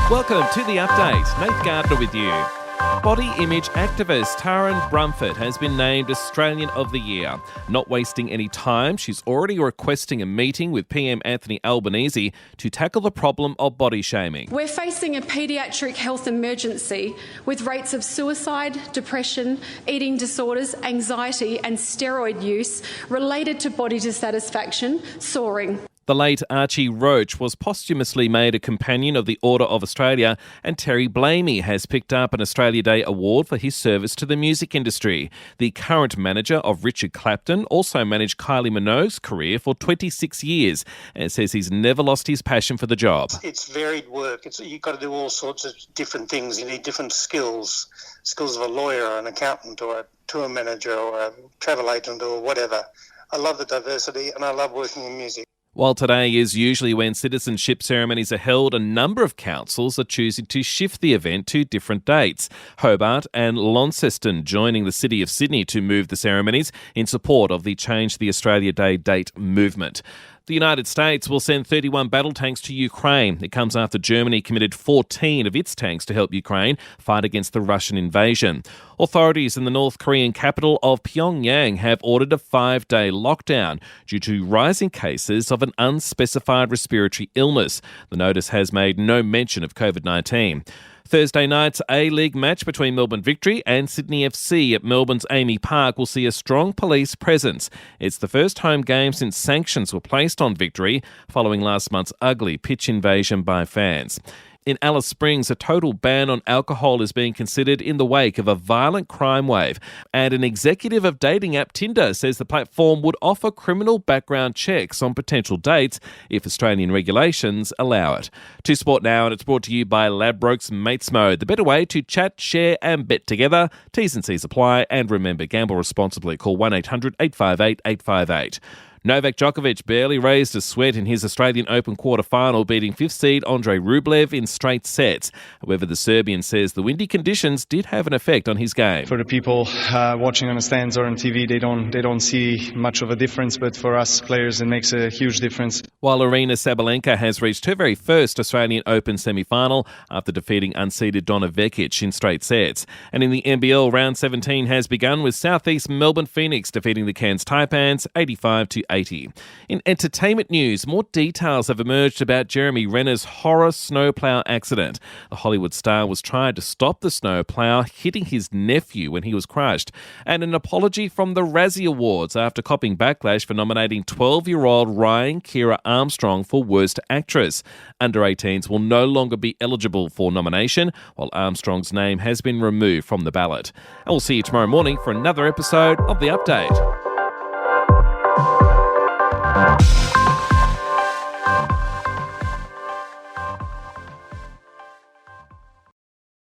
Welcome to The Update. Nate Gardner with you. Body image activist Taryn Brumfitt has been named Australian of the Year. Not wasting any time, she's already requesting a meeting with PM Anthony Albanese to tackle the problem of body shaming. We're facing a paediatric health emergency with rates of suicide, depression, eating disorders, anxiety and steroid use related to body dissatisfaction soaring. The late Archie Roach was posthumously made a Companion of the Order of Australia, and Terry Blamey has picked up an Australia Day award for his service to the music industry. The current manager of Richard Clapton also managed Kylie Minogue's career for 26 years and says he's never lost his passion for the job. It's varied work. You've got to do all sorts of different things. You need different skills of a lawyer, an accountant or a tour manager or a travel agent or whatever. I love the diversity and I love working in music. While today is usually when citizenship ceremonies are held, a number of councils are choosing to shift the event to different dates. Hobart and Launceston joining the City of Sydney to move the ceremonies in support of the Change the Australia Day date movement. The United States will send 31 battle tanks to Ukraine. It comes after Germany committed 14 of its tanks to help Ukraine fight against the Russian invasion. Authorities in the North Korean capital of Pyongyang have ordered a 5-day lockdown due to rising cases of an unspecified respiratory illness. The notice has made no mention of COVID-19. Thursday night's A-League match between Melbourne Victory and Sydney FC at Melbourne's Amy Park will see a strong police presence. It's the first home game since sanctions were placed on Victory following last month's ugly pitch invasion by fans. In Alice Springs, a total ban on alcohol is being considered in the wake of a violent crime wave. And an executive of dating app Tinder says the platform would offer criminal background checks on potential dates if Australian regulations allow it. To Sport Now, and it's brought to you by Ladbrokes Mates Mode, the better way to chat, share and bet together. T's and C's apply, and remember, gamble responsibly. Call 1-800-858-858. Novak Djokovic barely raised a sweat in his Australian Open quarter-final, beating fifth seed Andrei Rublev in straight sets. However, the Serbian says the windy conditions did have an effect on his game. For the people watching on the stands or on TV, they don't see much of a difference, but for us players, it makes a huge difference. While Aryna Sabalenka has reached her very first Australian Open semi-final after defeating unseeded Donna Vekic in straight sets. And in the NBL, round 17 has begun with Southeast Melbourne Phoenix defeating the Cairns Taipans 85-80. In entertainment news, more details have emerged about Jeremy Renner's horror snowplow accident. The Hollywood star was trying to stop the snowplow hitting his nephew when he was crushed. And an apology from the Razzie Awards after copping backlash for nominating 12-year-old Ryan Keira Armstrong for Worst Actress. Under-18s will no longer be eligible for nomination, while Armstrong's name has been removed from the ballot. And we'll see you tomorrow morning for another episode of The Update.